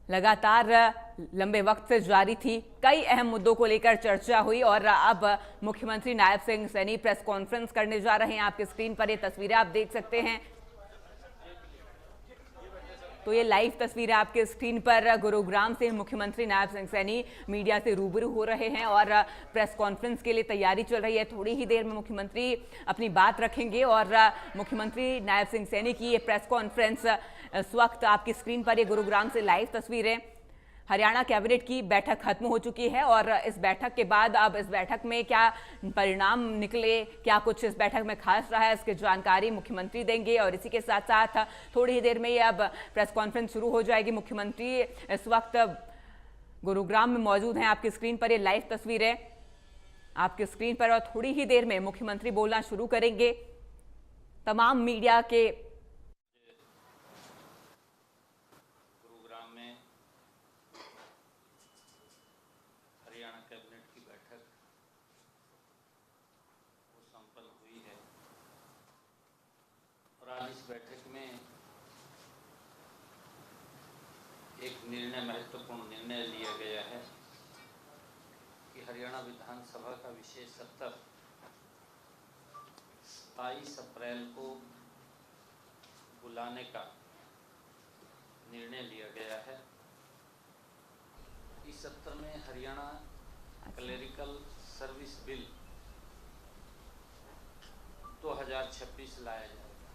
लगातार लंबे वक्त से जारी थी। कई अहम मुद्दों को लेकर चर्चा हुई और अब मुख्यमंत्री नायब सिंह सैनी प्रेस कॉन्फ्रेंस करने जा रहे हैं। आपकी स्क्रीन पर ये तस्वीरें आप देख सकते हैं। तो ये लाइव तस्वीरें आपके स्क्रीन पर गुरुग्राम से मुख्यमंत्री नायब सिंह सैनी मीडिया से रूबरू हो रहे हैं और प्रेस कॉन्फ्रेंस के लिए तैयारी चल रही है। थोड़ी ही देर में मुख्यमंत्री अपनी बात रखेंगे और मुख्यमंत्री नायब सिंह सैनी की ये प्रेस कॉन्फ्रेंस इस वक्त आपकी स्क्रीन पर ये गुरुग्राम से लाइव तस्वीरें। हरियाणा कैबिनेट की बैठक खत्म हो चुकी है और इस बैठक के बाद अब इस बैठक में क्या परिणाम निकले, क्या कुछ इस बैठक में खास रहा है, इसकी जानकारी मुख्यमंत्री देंगे। और इसी के साथ साथ थोड़ी ही देर में ये अब प्रेस कॉन्फ्रेंस शुरू हो जाएगी। मुख्यमंत्री इस वक्त गुरुग्राम में मौजूद हैं। आपकी स्क्रीन पर ये लाइव तस्वीरें आपकी स्क्रीन पर, और थोड़ी ही देर में मुख्यमंत्री बोलना शुरू करेंगे। तमाम मीडिया के हरियाणा कैबिनेट की बैठक वो संपन्न हुई है और आज इस बैठक में एक महत्वपूर्ण निर्णय लिया गया है कि हरियाणा विधानसभा का विशेष सत्र 27 अप्रैल को बुलाने का निर्णय लिया गया है। इस सत्र में हरियाणा क्लेरिकल सर्विस बिल 2026 लाया जाएगा।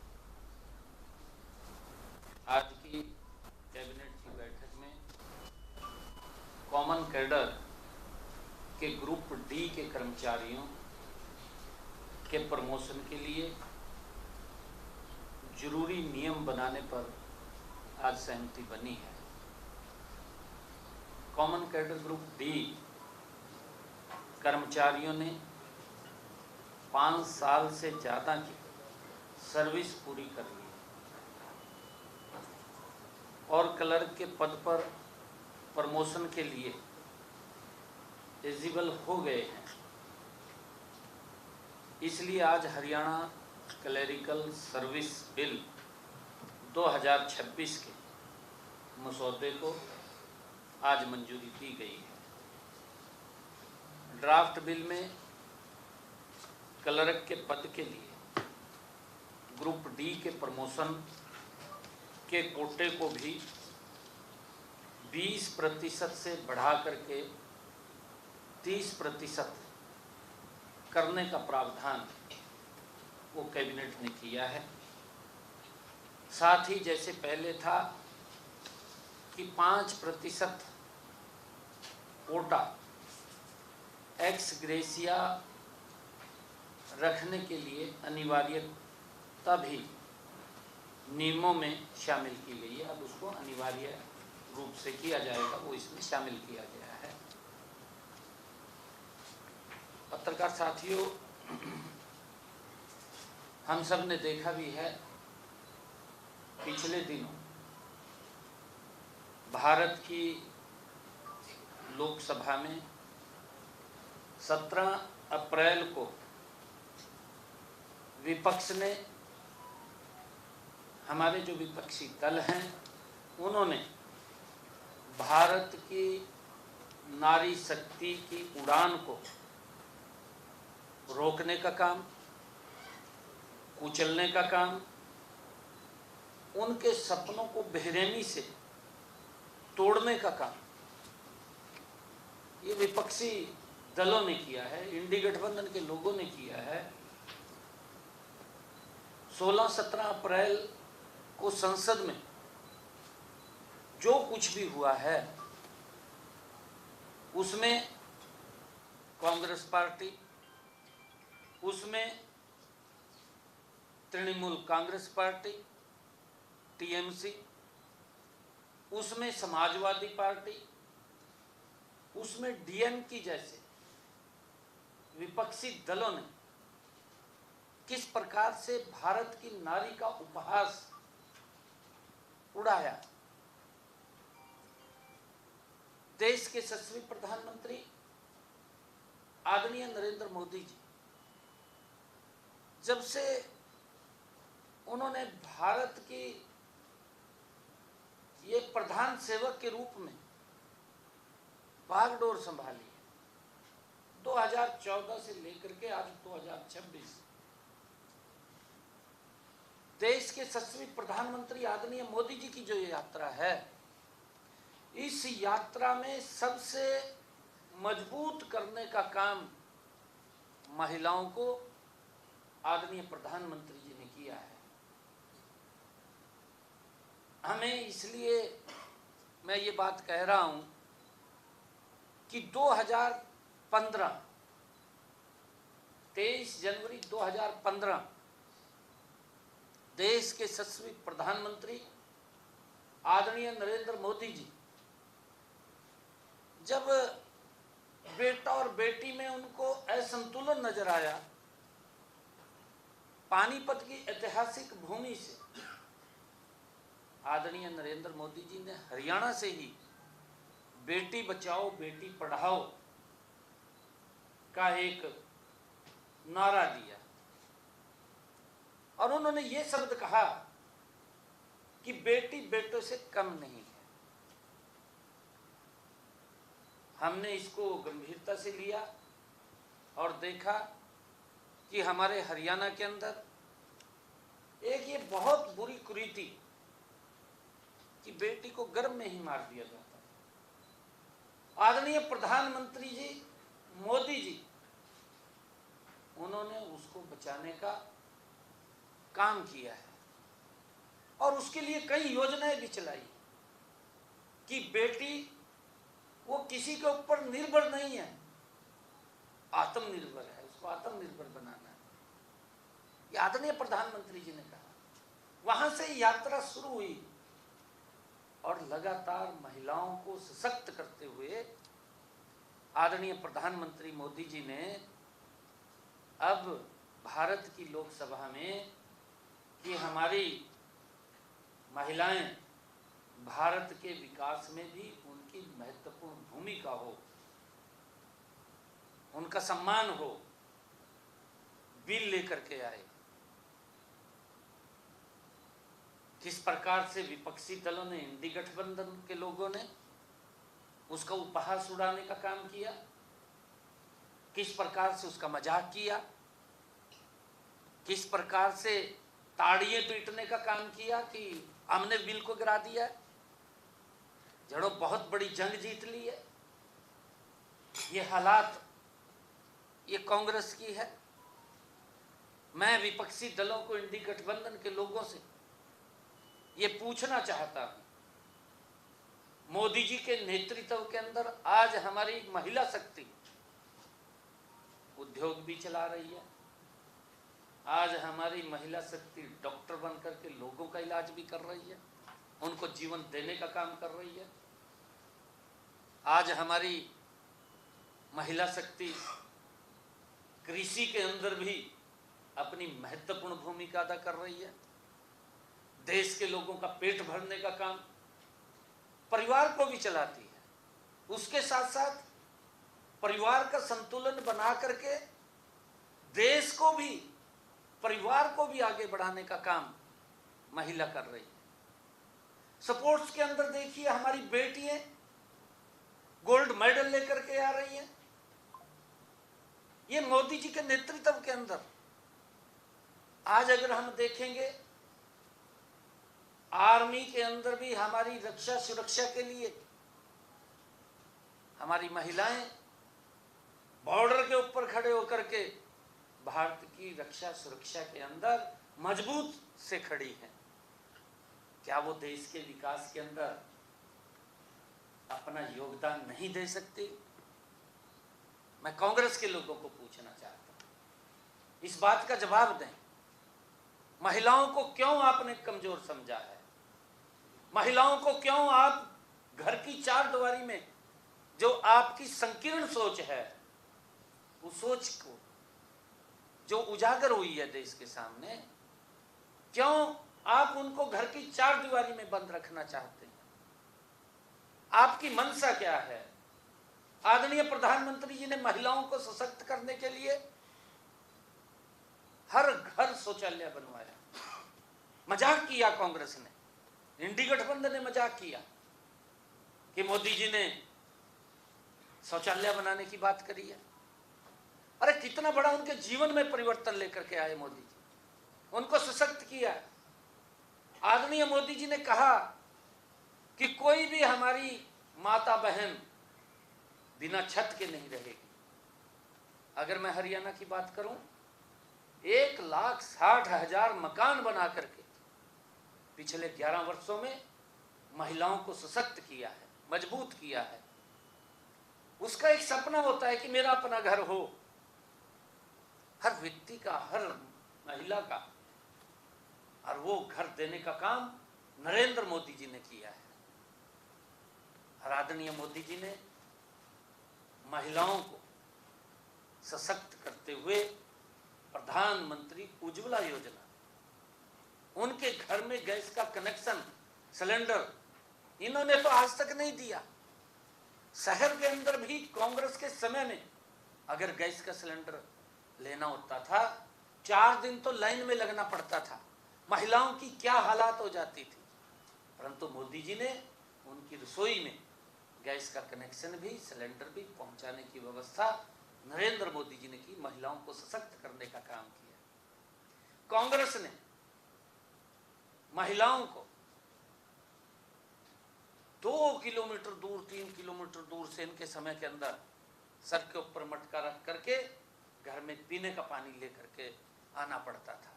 आज की कैबिनेट की बैठक में कॉमन कैडर के ग्रुप डी के कर्मचारियों के प्रमोशन के लिए जरूरी नियम बनाने पर आज सहमति बनी है। कॉमन कैडर ग्रुप डी कर्मचारियों ने 5 साल से ज़्यादा की सर्विस पूरी कर ली और क्लर्क के पद पर प्रमोशन के लिए एलिजिबल हो गए हैं। इसलिए आज हरियाणा क्लेरिकल सर्विस बिल 2026 के मसौदे को आज मंजूरी दी गई है। ड्राफ्ट बिल में क्लर्क के पद के लिए ग्रुप डी के प्रमोशन के कोटे को भी 20% से बढ़ा करके 30% करने का प्रावधान वो कैबिनेट ने किया है। साथ ही जैसे पहले था कि 5% कोटा एक्स ग्रेसिया रखने के लिए अनिवार्यता भी नियमों में शामिल की गई है। अब उसको अनिवार्य रूप से किया जाएगा, वो इसमें शामिल किया गया है। पत्रकार साथियों, हम सब ने देखा भी है पिछले दिनों भारत की लोकसभा में 17 अप्रैल को विपक्ष ने, हमारे जो विपक्षी दल हैं, उन्होंने भारत की नारी शक्ति की उड़ान को रोकने का काम, कुचलने का काम, उनके सपनों को बेरहमी से तोड़ने का काम ये विपक्षी दलों ने किया है, इंडी गठबंधन के लोगों ने किया है। 16-17 अप्रैल को संसद में जो कुछ भी हुआ है उसमें कांग्रेस पार्टी, उसमें तृणमूल कांग्रेस पार्टी टीएमसी, उसमें समाजवादी पार्टी, उसमें डीएमके जैसे विपक्षी दलों ने किस प्रकार से भारत की नारी का उपहास उड़ाया। देश के यशस्वी प्रधानमंत्री आदरणीय नरेंद्र मोदी जी जब से उन्होंने भारत की ये प्रधान सेवक के रूप में बागडोर संभाली है 2014 से लेकर के आज 2026। देश के यशस्वी प्रधानमंत्री आदरणीय मोदी जी की जो ये यात्रा है, इस यात्रा में सबसे मजबूत करने का काम महिलाओं को आदरणीय प्रधानमंत्री जी ने किया है। हमें इसलिए मैं ये बात कह रहा हूं कि 23 जनवरी 2015 देश के यशस्वी प्रधानमंत्री आदरणीय नरेंद्र मोदी जी जब बेटा और बेटी में उनको असंतुलन नजर आया, पानीपत की ऐतिहासिक भूमि से आदरणीय नरेंद्र मोदी जी ने हरियाणा से ही बेटी बचाओ बेटी पढ़ाओ का एक नारा दिया और उन्होंने ये शब्द कहा कि बेटी बेटों से कम नहीं है। हमने इसको गंभीरता से लिया और देखा कि हमारे हरियाणा के अंदर एक ये बहुत बुरी कुरीति कि बेटी को गर्भ में ही मार दिया जाता है। आदरणीय प्रधानमंत्री जी मोदी जी उन्होंने उसको बचाने का काम किया है और उसके लिए कई योजनाएं भी चलाई कि बेटी वो किसी के ऊपर निर्भर नहीं है, आत्मनिर्भर है, उसको आत्मनिर्भर बनाना है। ये आदरणीय प्रधानमंत्री जी ने कहा। वहां से यात्रा शुरू हुई और लगातार महिलाओं को सशक्त करते हुए आदरणीय प्रधानमंत्री मोदी जी ने अब भारत की लोकसभा में कि हमारी महिलाएं भारत के विकास में भी उनकी महत्वपूर्ण भूमिका हो, उनका सम्मान हो, बिल लेकर के आए। किस प्रकार से विपक्षी दलों ने, इंडी गठबंधन के लोगों ने उसका उपहास उड़ाने का काम किया, किस प्रकार से उसका मजाक किया, किस प्रकार से ताड़ियां पीटने का काम किया कि हमने बिल को गिरा दिया है, जड़ों बहुत बड़ी जंग जीत ली है। ये हालात ये कांग्रेस की है। मैं विपक्षी दलों को, इंडी गठबंधन के लोगों से ये पूछना चाहता हूं, मोदी जी के नेतृत्व के अंदर आज हमारी महिला शक्ति उद्योग भी चला रही है, आज हमारी महिला शक्ति डॉक्टर बनकर के लोगों का इलाज भी कर रही है, उनको जीवन देने का काम कर रही है। आज हमारी महिला शक्ति कृषि के अंदर भी अपनी महत्वपूर्ण भूमिका अदा कर रही है। देश के लोगों का पेट भरने का काम, परिवार को भी चलाती है। उसके साथ साथ परिवार का संतुलन बना करके देश को भी, परिवार को भी आगे बढ़ाने का काम महिला कर रही है। स्पोर्ट्स के अंदर देखिए हमारी बेटियां गोल्ड मेडल लेकर के आ रही हैं। ये मोदी जी के नेतृत्व के अंदर आज अगर हम देखेंगे, आर्मी के अंदर भी हमारी रक्षा सुरक्षा के लिए हमारी महिलाएं बॉर्डर के ऊपर खड़े होकर के भारत की रक्षा सुरक्षा के अंदर मजबूत से खड़ी हैं। क्या वो देश के विकास के अंदर अपना योगदान नहीं दे सकती? मैं कांग्रेस के लोगों को पूछना चाहता हूं, इस बात का जवाब दें। महिलाओं को क्यों आपने कमजोर समझा है? महिलाओं को क्यों आप घर की चार दीवारी में जो आपकी संकीर्ण सोच है, उस सोच को जो उजागर हुई है देश के सामने, क्यों आप उनको घर की चार दीवारी में बंद रखना चाहते हैं? आपकी मंशा क्या है? आदरणीय प्रधानमंत्री जी ने महिलाओं को सशक्त करने के लिए हर घर शौचालय बनवाया। मजाक किया कांग्रेस ने, इंडी गठबंधन ने मजाक किया कि मोदी जी ने शौचालय बनाने की बात करी है। अरे कितना बड़ा उनके जीवन में परिवर्तन लेकर के आए मोदी जी, उनको सशक्त किया। आदरणीय मोदी जी ने कहा कि कोई भी हमारी माता बहन बिना छत के नहीं रहेगी। अगर मैं हरियाणा की बात करूं, 1,60,000 मकान बना करके पिछले 11 वर्षों में महिलाओं को सशक्त किया है, मजबूत किया है। उसका एक सपना होता है कि मेरा अपना घर हो, हर व्यक्ति का, हर महिला का, और वो घर देने का काम नरेंद्र मोदी जी ने किया है। और आदरणीय मोदी जी ने महिलाओं को सशक्त करते हुए प्रधानमंत्री उज्ज्वला योजना, उनके घर में गैस का कनेक्शन, सिलेंडर, इन्होंने तो आज तक नहीं दिया। शहर के अंदर भी कांग्रेस के समय में अगर गैस का सिलेंडर लेना होता था, 4 दिन तो लाइन में लगना पड़ता था। महिलाओं की क्या हालात हो जाती थी। परंतु मोदी जी ने उनकी रसोई में गैस का कनेक्शन भी, सिलेंडर भी पहुंचाने की व्यवस्था नरेंद्र मोदी जी ने की, महिलाओं को सशक्त करने का काम किया। कांग्रेस ने महिलाओं को 2 किलोमीटर दूर, 3 किलोमीटर दूर से इनके समय के अंदर सर के ऊपर मटका रख करके घर में पीने का पानी लेकर के आना पड़ता था।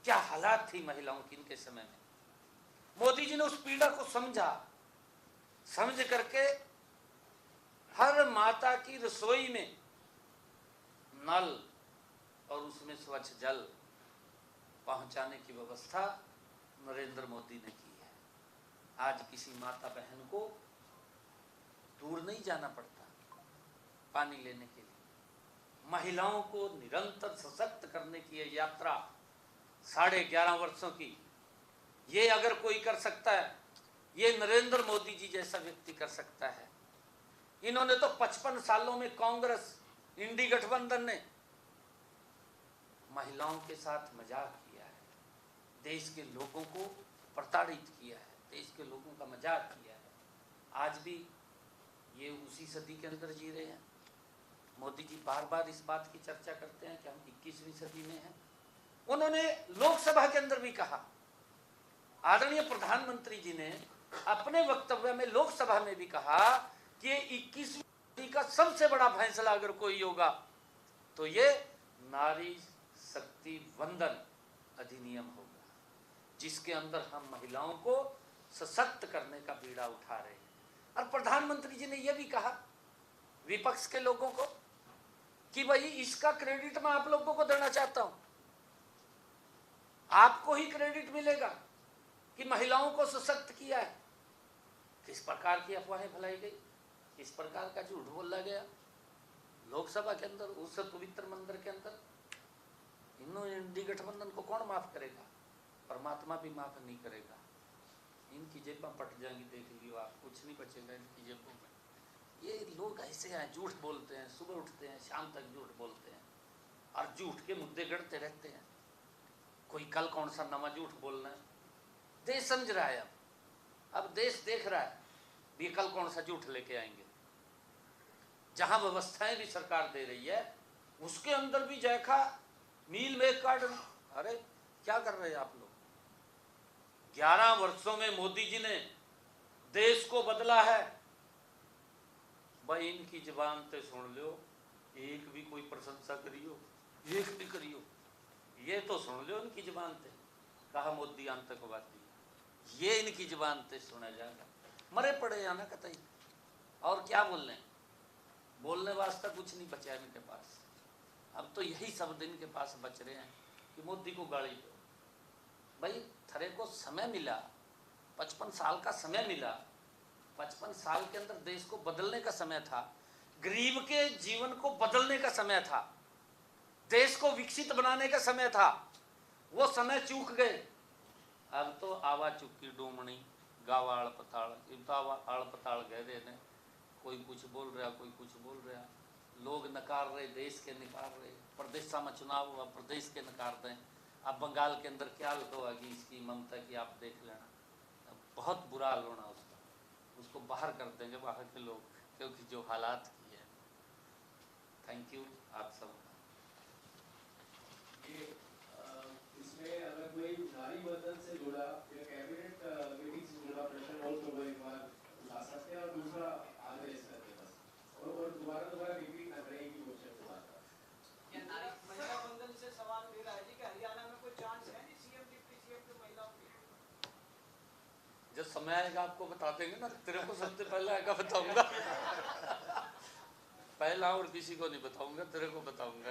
क्या हालात थी महिलाओं की इनके समय में। मोदी जी ने उस पीड़ा को समझा, समझ करके हर माता की रसोई में नल और उसमें स्वच्छ जल पहुंचाने की व्यवस्था नरेंद्र मोदी ने की है। आज किसी माता बहन को दूर नहीं जाना पड़ता पानी लेने के लिए। महिलाओं को निरंतर सशक्त करने की यह यात्रा 11.5 वर्षों की, ये अगर कोई कर सकता है, ये नरेंद्र मोदी जी जैसा व्यक्ति कर सकता है। इन्होंने तो 55 सालों में कांग्रेस, इंडी गठबंधन ने महिलाओं के साथ मजाक किया है, देश के लोगों को प्रताड़ित किया है, देश के लोगों का मजाक किया है। आज भी ये उसी सदी के अंदर जी रहे हैं। मोदी जी बार बार इस बात की चर्चा करते हैं कि हम 21वीं सदी में हैं। उन्होंने लोकसभा के अंदर भी कहा, आदरणीय प्रधानमंत्री जी ने अपने वक्तव्य में लोकसभा में भी कहा कि 21वीं सदी का सबसे बड़ा फैसला अगर कोई होगा तो ये नारी शक्ति वंदन अधिनियम होगा, जिसके अंदर हम महिलाओं को सशक्त करने का बीड़ा उठा रहे हैं। और प्रधानमंत्री जी ने यह भी कहा विपक्ष के लोगों को कि भाई इसका क्रेडिट मैं आप लोगों को देना चाहता हूं, आपको ही क्रेडिट मिलेगा कि महिलाओं को सशक्त किया है। किस प्रकार की अफवाहें फैलाई गई, किस प्रकार का झूठ बोला गया लोकसभा के अंदर, उस पवित्र मंदिर के अंदर। इंडी गठबंधन को कौन माफ करेगा? परमात्मा भी माफ नहीं करेगा। इनकी जेबें पट जाएंगी, देख लियो आप, कुछ नहीं बचेगा इनकी जेबों में। ये लोग ऐसे हैं, झूठ बोलते हैं, सुबह उठते हैं शाम तक झूठ बोलते हैं और झूठ के मुद्दे गढ़ते रहते हैं। कोई कल कौन सा नवा झूठ बोलना है, देश समझ रहा है। अब देश देख रहा है भी कल कौन सा झूठ लेके आएंगे। जहां व्यवस्थाएं भी सरकार दे रही है उसके अंदर भी जैखा मील में काट। अरे क्या कर रहे हैं आप लोग? 11 वर्षों में मोदी जी ने देश को बदला है। भाई इनकी जुबान पे सुन लो, एक भी कोई प्रशंसा करियो, एक भी करियो, ये तो सुन लो इनकी जुबान पे, कहा मोदी आतंकवादी, ये इनकी जुबान पे सुना जाएगा। मरे पड़े या ना कतई, और क्या बोलने, बोलने वास्ते कुछ नहीं बचा इनके पास। अब तो यही शब्द इनके पास बच रहे हैं कि मोदी को गाली दो। भाई थरे को समय मिला, 55 साल का समय मिला, 55 साल के अंदर देश को बदलने का समय था, गरीब के जीवन को बदलने का समय था, देश को विकसित बनाने का समय था। वो समय चूक गए। अब तो आवा चुकी डूमणी गावा आड़ पताड़, आड़ पताड़ गए ने, कोई कुछ बोल रहा, कोई कुछ बोल रहा, लोग नकार रहे, देश के नकार रहे। प्रदेश में चुनाव हुआ, प्रदेश के नकार दें। अब बंगाल के अंदर क्या होगी इसकी ममता की आप देख लेना। अब बहुत बुरा हाल होना उसको बाहर कर देंगे बाहर के लोग, क्योंकि जो हालात की है। थैंक यू आप सब। इसमें अगर कोई नारी बदल से जुड़ा या कैबिनेट मीटिंग से जुड़ा प्रश्न हो तो वो एक बार ला सकते हैं और दूसरा आगे इस करते बस और दोबारा रिपीट ना करें कि क्वेश्चन को आता क्या नारी महिला बंधन से सवाल ले रहा है जी कि हरियाणा में कोई चांस है नहीं सीएम डिप्टी सीएम के महिलाओं के? जब समय आएगा आपको बता देंगे ना, तेरे को सबसे पहले आएगा बताऊंगा। पहला और किसी को नहीं बताऊंगा, तेरे को बताऊंगा।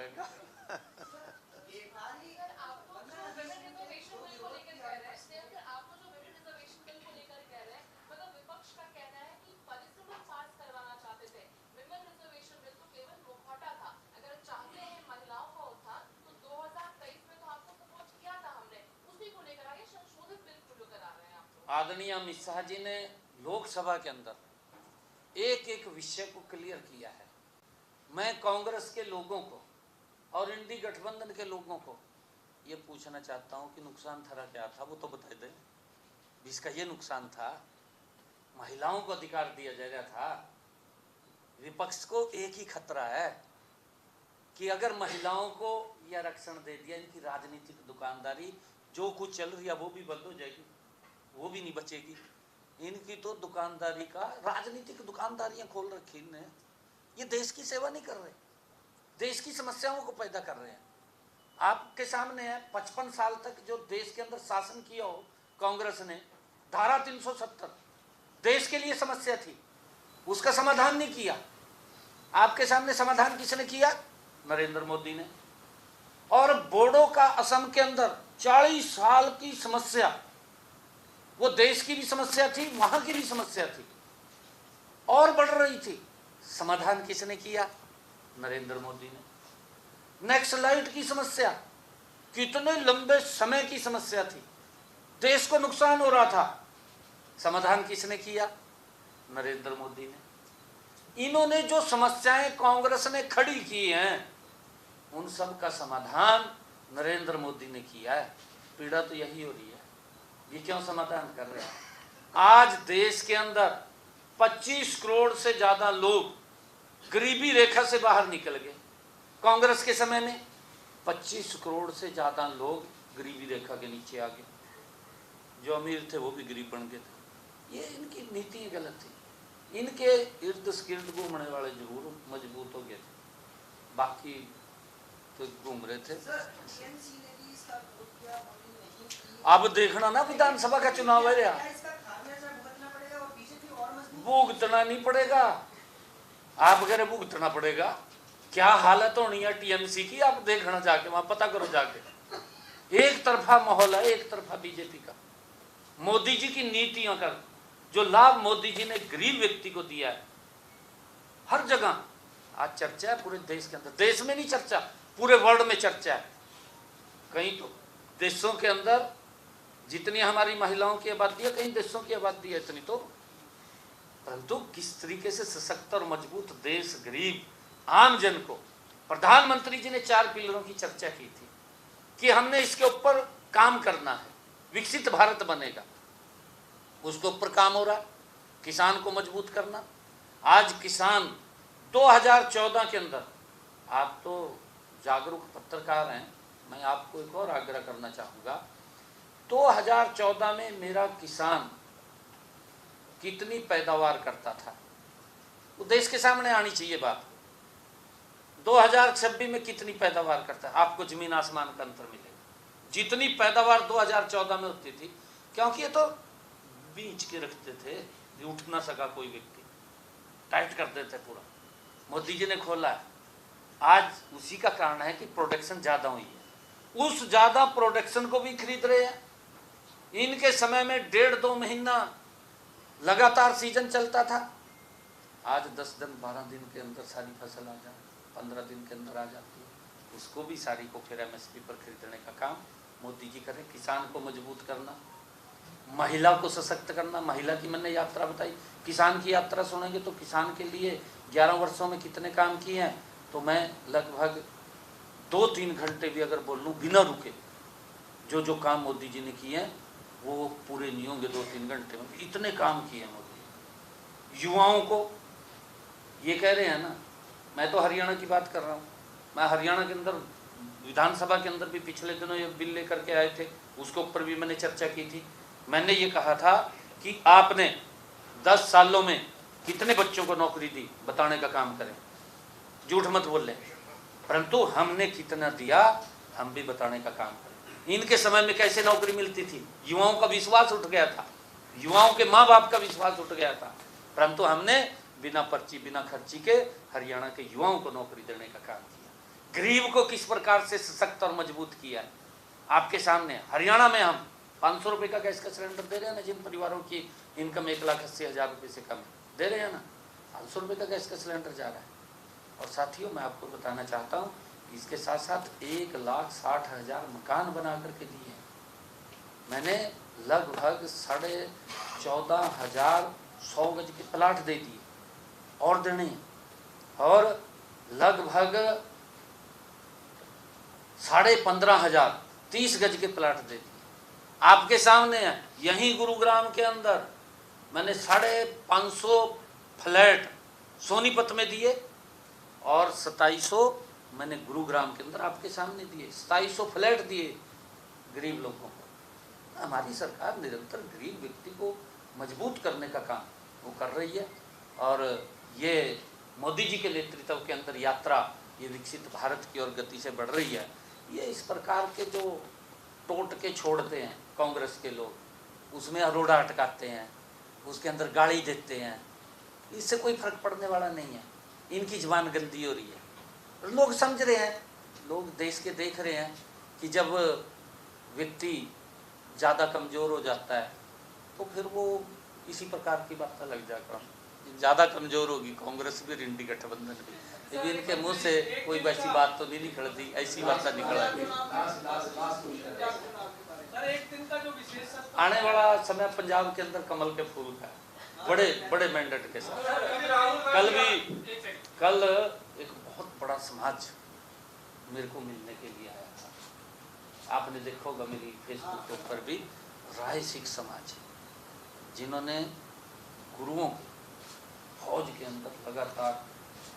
आदरणीय अमित शाह जी ने लोकसभा के अंदर एक एक विषय को क्लियर किया है। मैं कांग्रेस के लोगों को और इंडी गठबंधन के लोगों को ये पूछना चाहता हूं कि नुकसान थारा क्या था, वो तो बता दें। इसका ये नुकसान था, महिलाओं को अधिकार दिया जा रहा था। विपक्ष को एक ही खतरा है कि अगर महिलाओं को यह आरक्षण दे दिया, इनकी राजनीतिक दुकानदारी जो कुछ चल रही है वो भी बंद हो जाएगी, वो भी नहीं बचेगी। इनकी तो दुकानदारी का राजनीतिक दुकानदारियां खोल रखी इनने। ये देश की सेवा नहीं कर रहे, देश की समस्याओं को पैदा कर रहे हैं। आपके सामने है 55 साल तक जो देश के अंदर शासन किया हो कांग्रेस ने, धारा 370 देश के लिए समस्या थी, उसका समाधान नहीं किया। आपके सामने समाधान किसने किया? नरेंद्र मोदी ने। और बोडो का असम के अंदर 40 साल की समस्या, वो देश की भी समस्या थी, वहां की भी समस्या थी और बढ़ रही थी। समाधान किसने किया? नरेंद्र मोदी ने। नक्सलाइट की समस्या कितने लंबे समय की समस्या थी, देश को नुकसान हो रहा था, समाधान किसने किया? नरेंद्र मोदी ने। इन्होंने जो समस्याएं कांग्रेस ने खड़ी की हैं, उन सब का समाधान नरेंद्र मोदी ने किया है। पीड़ा तो यही हो रही है, ये क्यों समाधान कर रहे हैं? आज देश के अंदर 25 करोड़ से ज्यादा लोग गरीबी रेखा से बाहर निकल गए। कांग्रेस के समय में 25 करोड़ से ज्यादा लोग गरीबी रेखा के नीचे आ गए। जो अमीर थे वो भी गरीब बन गए थे। ये इनकी नीति गलत थी। इनके इर्द गिर्द घूमने वाले जरूर मजबूत हो गए थे, बाकी तो घूम रहे थे। अब देखना ना, विधानसभा का चुनाव है, भुगतना नहीं पड़ेगा। आप अगर भुगतना पड़ेगा, क्या हालत होनी है टीएमसी की, आप देखना जाके, वहां पता करो जाके। एक तरफा माहौल है, एक तरफा बीजेपी का। मोदी जी की नीतियों का जो लाभ मोदी जी ने गरीब व्यक्ति को दिया है, हर जगह आज चर्चा है पूरे देश के अंदर। देश में नहीं चर्चा, पूरे वर्ल्ड में चर्चा है। कहीं तो देशों के अंदर जितनी हमारी महिलाओं की आबादी है, कई देशों की आबादी है इतनी तो, परंतु किस तरीके से सशक्त और मजबूत देश, गरीब आम जन को, प्रधानमंत्री जी ने 4 पिलरों की चर्चा की थी कि हमने इसके ऊपर काम करना है, विकसित भारत बनेगा, उसके ऊपर काम हो रहा। किसान को मजबूत करना। आज किसान 2014 के अंदर, आप तो जागरूक पत्रकार हैं, मैं आपको एक और आग्रह करना चाहूँगा। 2014 में मेरा किसान कितनी पैदावार करता था, वो देश के सामने आनी चाहिए बात। 2026 में कितनी पैदावार करता है, आपको जमीन आसमान का अंतर मिलेगा। जितनी पैदावार 2014 में होती थी, क्योंकि ये तो बीच के रखते थे, उठ ना सका कोई व्यक्ति, टाइट कर देते पूरा। मोदी जी ने खोला है। आज उसी का कारण है कि प्रोडक्शन ज़्यादा हुई है। उस ज़्यादा प्रोडक्शन को भी खरीद रहे हैं। इनके समय में 1.5-2 महीना लगातार सीजन चलता था। आज 10 दिन 12 दिन के अंदर सारी फसल आ जाए, 15 दिन के अंदर आ जाती है। उसको भी सारी को फिर MSP पर खरीदने का काम मोदी जी करें। किसान को मजबूत करना, महिला को सशक्त करना। महिला की मैंने यात्रा बताई, किसान की यात्रा सुनेंगे तो किसान के लिए 11 वर्षों में कितने काम किए हैं, तो मैं लगभग 2-3 घंटे भी अगर बोल लूँ बिना रुके, जो जो काम मोदी जी ने किए हैं वो पूरे नहीं होंगे 2-3 घंटे में। इतने काम किए मोदी। युवाओं को ये कह रहे हैं ना, मैं तो हरियाणा की बात कर रहा हूँ, मैं हरियाणा के अंदर विधानसभा के अंदर भी पिछले दिनों ये बिल लेकर के आए थे, उसके ऊपर भी मैंने चर्चा की थी। मैंने ये कहा था कि आपने 10 सालों में कितने बच्चों को नौकरी दी, बताने का काम करें, झूठ मत बोलें, परंतु हमने कितना दिया हम भी बताने का काम करें। इनके समय में कैसे नौकरी मिलती थी, युवाओं का विश्वास उठ गया था, युवाओं के माँ बाप का विश्वास उठ गया था, परंतु हमने बिना पर्ची बिना खर्ची के हरियाणा के युवाओं को नौकरी देने का काम किया। गरीब को किस प्रकार से सशक्त और मजबूत किया है आपके सामने। हरियाणा में हम 500 रुपये का गैस का सिलेंडर दे रहे हैं ना, जिन परिवारों की इनकम 1,80,000 रुपये से कम है, दे रहे हैं ना, 500 रुपये का गैस का सिलेंडर जा रहा है। और साथियों, मैं आपको बताना चाहता हूँ, इसके साथ साथ 1,60,000 मकान बना करके दिए हैं। मैंने लगभग 14,500 गज के प्लाट दे दिए और देने हैं, और लगभग 15,500 30 गज के प्लाट दे दिए। आपके सामने है, यहीं गुरुग्राम के अंदर मैंने 550 फ्लैट सोनीपत में दिए और 2700 मैंने गुरुग्राम के अंदर आपके सामने दिए। 2700 फ्लैट दिए गरीब लोगों को। हमारी सरकार निरंतर गरीब व्यक्ति को मजबूत करने का काम वो कर रही है, और ये मोदी जी के नेतृत्व के अंदर यात्रा ये विकसित भारत की ओर गति से बढ़ रही है। ये इस प्रकार के जो टोट के छोड़ते हैं कांग्रेस के लोग, उसमें अरोड़ा अटकाते हैं, उसके अंदर गाली देते हैं, इससे कोई फर्क पड़ने वाला नहीं है। इनकी जुबान गंदी हो रही है। लोग समझ रहे हैं, लोग देश के देख रहे हैं कि जब व्यक्ति ज़्यादा कमज़ोर हो जाता है तो फिर वो इसी प्रकार की बात लग जाकर ज़्यादा कमज़ोर होगी कांग्रेस भी, इंडी गठबंधन भी। लेकिन इनके मुंह से कोई वैसी बात तो नहीं निकलती, ऐसी बात निकल आएगी। आने वाला समय पंजाब के अंदर कमल के फूल का है, बड़े बड़े मैंडेट के साथ। कल एक बहुत बड़ा समाज मेरे को मिलने के लिए आया था। आपने देखा होगा मेरी फेसबुक के ऊपर भी, राय सिख समाज, जिन्होंने गुरुओं को फौज के अंदर लगातार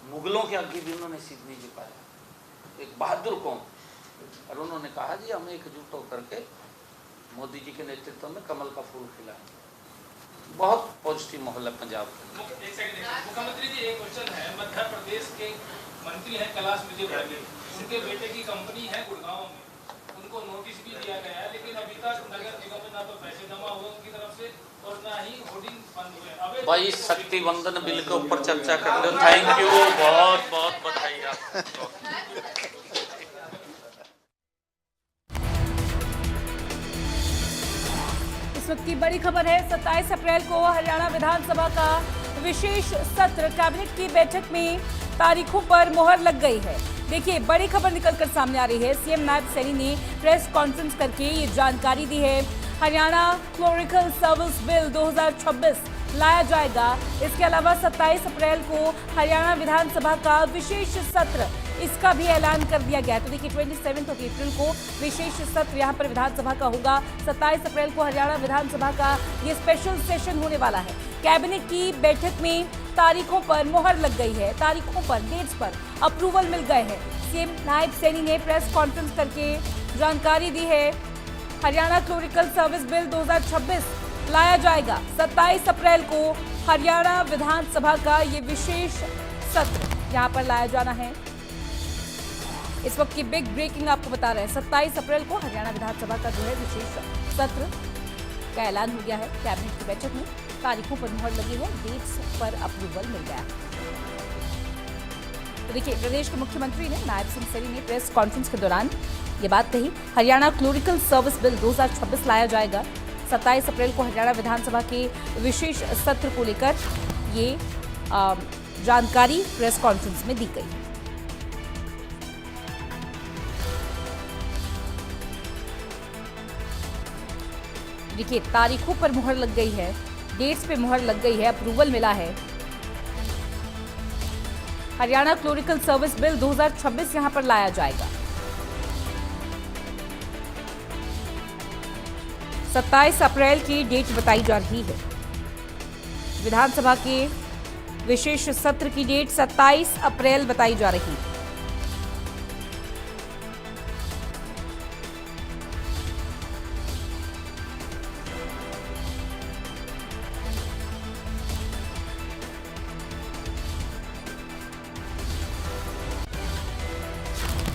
मुगलों के आगे भी उन्होंने सिर नहीं झुकाया, एक बहादुर कौम। और उन्होंने कहा जी हम एकजुट होकर के मोदी जी के नेतृत्व में कमल का फूल खिलाएंगे। बहुत पॉजिटिव माहौल है पंजाब में। मुख्यमंत्री जी, एक क्वेश्चन है, मध्य प्रदेश के मंत्री हैं कैलाश विजयवर्गीय, उनके बेटे की कंपनी है गुड़गांव में, उनको नोटिस भी दिया गया है, लेकिन अभी तक नगर निगम में ना तो पैसे जमा हुए उनकी तरफ से और ना ही होर्डिंग बंद हुए। भाई शक्ति बंधन बिल के ऊपर चर्चा कर लो। थैंक यू, बहुत बहुत बधाई आपको। इस वक्त की बड़ी खबर है, 27 अप्रैल को हरियाणा विधानसभा का विशेष सत्र, कैबिनेट की बैठक में तारीखों पर मुहर लग गई है। देखिए, बड़ी खबर निकलकर सामने आ रही है। सीएम नायब सैनी ने प्रेस कॉन्फ्रेंस करके ये जानकारी दी है। हरियाणा क्लोरिकल सर्विस बिल 2026 लाया जाएगा। इसके अलावा 27 अप्रैल को हरियाणा विधानसभा का विशेष सत्र, इसका भी ऐलान कर दिया गया है। तो देखिए, 27 अप्रैल को विशेष सत्र यहाँ पर विधानसभा का होगा। 27 अप्रैल को हरियाणा विधानसभा का ये स्पेशल सेशन होने वाला है। कैबिनेट की बैठक में तारीखों पर मुहर लग गई है, तारीखों पर, डेट्स पर अप्रूवल मिल गए हैं। सीएम नायब सैनी ने प्रेस कॉन्फ्रेंस करके जानकारी दी है। हरियाणा क्लोरिकल सर्विस बिल 2026 लाया जाएगा। 27 अप्रैल को हरियाणा विधानसभा का ये विशेष सत्र यहाँ पर लाया जाना है। इस वक्त की बिग ब्रेकिंग आपको बता रहे हैं, 27 अप्रैल को हरियाणा विधानसभा का जो है विशेष सत्र का ऐलान हो गया है। कैबिनेट की बैठक में तारीखों पर मुहर लगी है, डेट्स पर अप्रूवल मिल गया है। तो देखिए, प्रदेश के मुख्यमंत्री ने नायब सिंह सैनी ने प्रेस कॉन्फ्रेंस के दौरान ये बात कही। हरियाणा क्लोरिकल सर्विस बिल 2026 लाया जाएगा। 27 अप्रैल को हरियाणा विधानसभा के विशेष सत्र को लेकर ये जानकारी प्रेस कॉन्फ्रेंस में दी गई। देखिए, तारीखों पर मुहर लग गई है, डेट्स पे मुहर लग गई है, अप्रूवल मिला है। हरियाणा क्लोरिकल सर्विस बिल 2026 यहां पर लाया जाएगा। 27 अप्रैल की डेट बताई जा रही है। विधानसभा के विशेष सत्र की डेट 27 अप्रैल बताई जा रही है।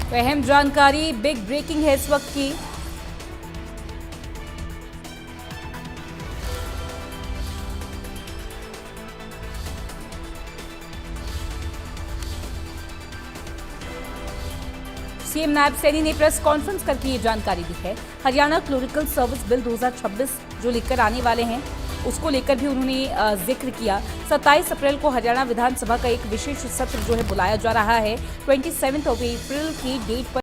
तो अहम जानकारी, बिग ब्रेकिंग है इस वक्त की। सीएम नायब सैनी ने प्रेस कॉन्फ्रेंस करके ये जानकारी दी है। हरियाणा क्लरिकल सर्विस बिल 2026 जो लेकर आने वाले हैं उसको लेकर भी उन्होंने जिक्र किया। 27 अप्रैल को हरियाणा विधानसभा का एक विशेष सत्र जो है बुलाया जा रहा है। 27 अप्रैल की डेट पर